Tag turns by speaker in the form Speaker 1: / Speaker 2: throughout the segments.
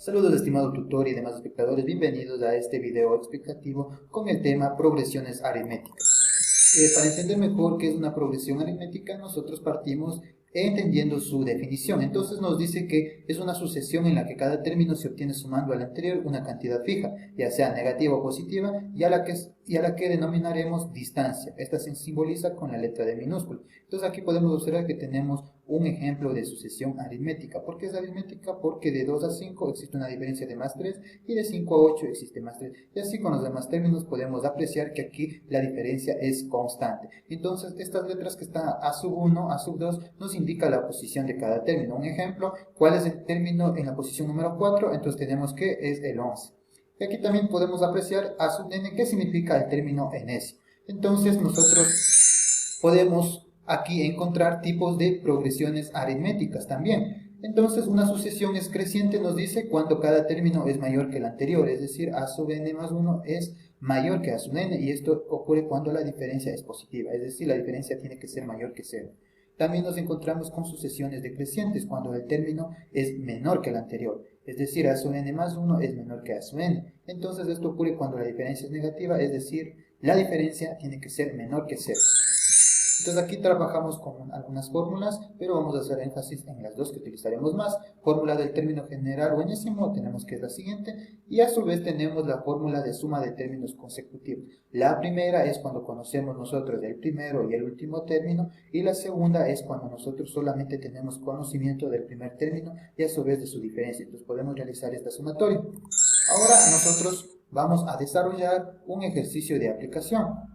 Speaker 1: Saludos estimado tutor y demás espectadores, bienvenidos a este video explicativo con el tema progresiones aritméticas. Para entender mejor qué es una progresión aritmética, nosotros partimos entendiendo su definición. Entonces nos dice que es una sucesión en la que cada término se obtiene sumando al anterior una cantidad fija, ya sea negativa o positiva, y a la que denominaremos distancia. Esta se simboliza con la letra D minúscula. Entonces aquí podemos observar que tenemos un ejemplo de sucesión aritmética. ¿Por qué es aritmética? Porque de 2 a 5 existe una diferencia de más 3 y de 5 a 8 existe más 3. Y así con los demás términos podemos apreciar que aquí la diferencia es constante. Entonces estas letras que están a sub 1, a sub 2 nos indica la posición de cada término. Un ejemplo, ¿cuál es el término en la posición número 4? Entonces tenemos que es el 11. Y aquí también podemos apreciar a sub n, ¿qué significa el término enésimo? Entonces nosotros podemos aquí encontrar tipos de progresiones aritméticas también. Entonces una sucesión es creciente, nos dice cuando cada término es mayor que el anterior, es decir, a sub n más 1 es mayor que a sub n, y esto ocurre cuando la diferencia es positiva, es decir, la diferencia tiene que ser mayor que 0. También nos encontramos con sucesiones decrecientes cuando el término es menor que el anterior, es decir, a sub n más 1 es menor que a sub n. Entonces esto ocurre cuando la diferencia es negativa, es decir, la diferencia tiene que ser menor que 0. Entonces aquí trabajamos con algunas fórmulas, pero vamos a hacer énfasis en las dos que utilizaremos más. Fórmula del término general o enésimo tenemos que es la siguiente, y a su vez tenemos la fórmula de suma de términos consecutivos. La primera es cuando conocemos nosotros el primero y el último término, y la segunda es cuando nosotros solamente tenemos conocimiento del primer término y a su vez de su diferencia. Entonces podemos realizar esta sumatoria. Ahora nosotros vamos a desarrollar un ejercicio de aplicación.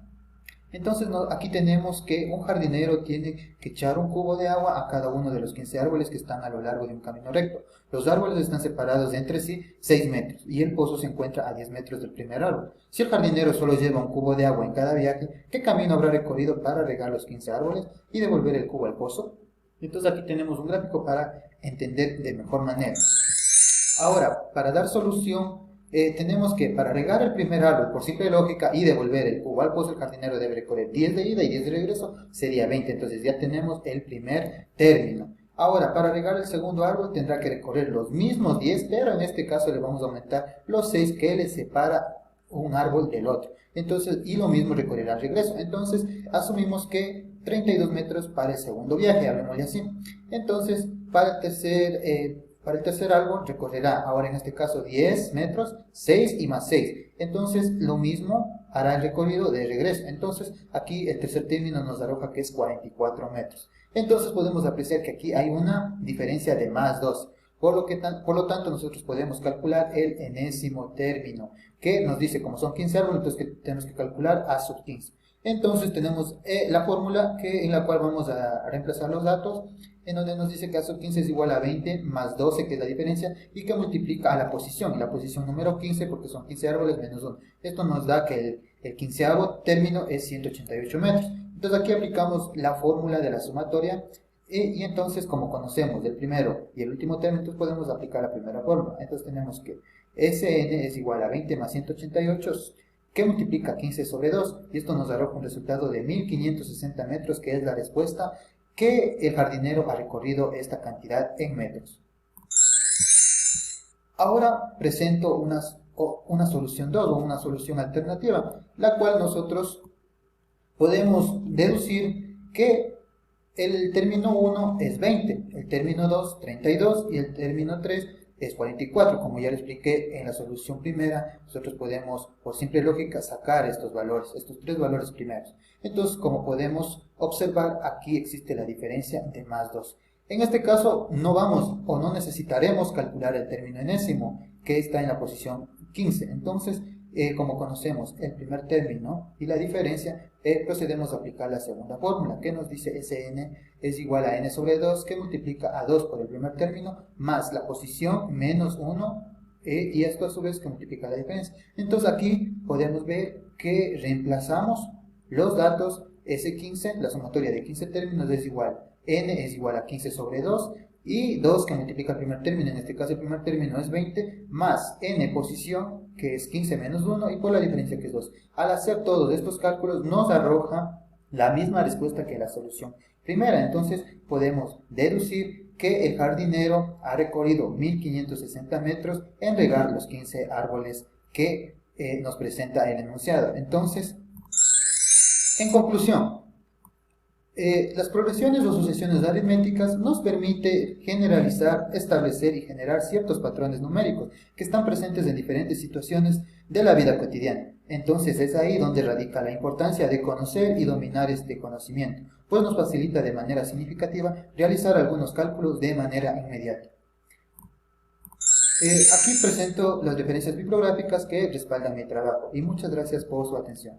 Speaker 1: Entonces aquí tenemos que un jardinero tiene que echar un cubo de agua a cada uno de los 15 árboles que están a lo largo de un camino recto. Los árboles están separados de entre sí 6 metros y el pozo se encuentra a 10 metros del primer árbol. Si el jardinero solo lleva un cubo de agua en cada viaje, ¿qué camino habrá recorrido para regar los 15 árboles y devolver el cubo al pozo? Entonces aquí tenemos un gráfico para entender de mejor manera. Ahora, para dar solución, tenemos que para regar el primer árbol, por simple lógica, y devolver el cubo al pozo, el jardinero debe recorrer 10 de ida y 10 de regreso, sería 20. Entonces ya tenemos el primer término. Ahora, para regar el segundo árbol tendrá que recorrer los mismos 10, pero en este caso le vamos a aumentar los 6 que le separa un árbol del otro. Entonces, y lo mismo recorrerá al regreso. Entonces, asumimos que 32 metros para el segundo viaje, hablemosle así. Entonces, para el tercer árbol recorrerá, ahora en este caso 10 metros, 6 y más 6. Entonces lo mismo hará el recorrido de regreso. Entonces aquí el tercer término nos arroja que es 44 metros. Entonces podemos apreciar que aquí hay una diferencia de más 2. Por lo tanto nosotros podemos calcular el enésimo término, que nos dice como son 15 árboles, entonces que tenemos que calcular a sub 15. Entonces tenemos la fórmula en la cual vamos a reemplazar los datos, en donde nos dice que a sub 15 es igual a 20 más 12, que es la diferencia, y que multiplica a la posición número 15, porque son 15 árboles menos 1. Esto nos da que el quinceavo término es 188 metros. Entonces aquí aplicamos la fórmula de la sumatoria, y entonces como conocemos el primero y el último término, entonces podemos aplicar la primera fórmula. Entonces tenemos que Sn es igual a 20 más 188, que multiplica 15 sobre 2, y esto nos arroja un resultado de 1560 metros, que es la respuesta que el jardinero ha recorrido esta cantidad en metros. Ahora presento una solución 2 o una solución alternativa, la cual nosotros podemos deducir que el término 1 es 20, el término 2 32 y el término 3 es 44. Como ya lo expliqué en la solución primera, nosotros podemos por simple lógica sacar estos valores, estos tres valores primeros. Entonces, como podemos observar, aquí existe la diferencia de más 2. En este caso no vamos o no necesitaremos calcular el término enésimo, que está en la posición 15. Entonces, como conocemos el primer término y la diferencia, procedemos a aplicar la segunda fórmula, que nos dice Sn es igual a n sobre 2, que multiplica a 2 por el primer término, más la posición menos 1, y esto a su vez que multiplica la diferencia. Entonces aquí podemos ver que reemplazamos los datos. S15, la sumatoria de 15 términos es igual, n es igual a 15 sobre 2, y 2 que multiplica el primer término, en este caso el primer término es 20, más n posición, que es 15 menos 1, y por la diferencia que es 2. Al hacer todos estos cálculos nos arroja la misma respuesta que la solución primera. Entonces podemos deducir que el jardinero ha recorrido 1560 metros en regar los 15 árboles que nos presenta el enunciado. Entonces, en conclusión, las progresiones o sucesiones aritméticas nos permite generalizar, establecer y generar ciertos patrones numéricos que están presentes en diferentes situaciones de la vida cotidiana. Entonces es ahí donde radica la importancia de conocer y dominar este conocimiento, pues nos facilita de manera significativa realizar algunos cálculos de manera inmediata. Aquí presento las referencias bibliográficas que respaldan mi trabajo y muchas gracias por su atención.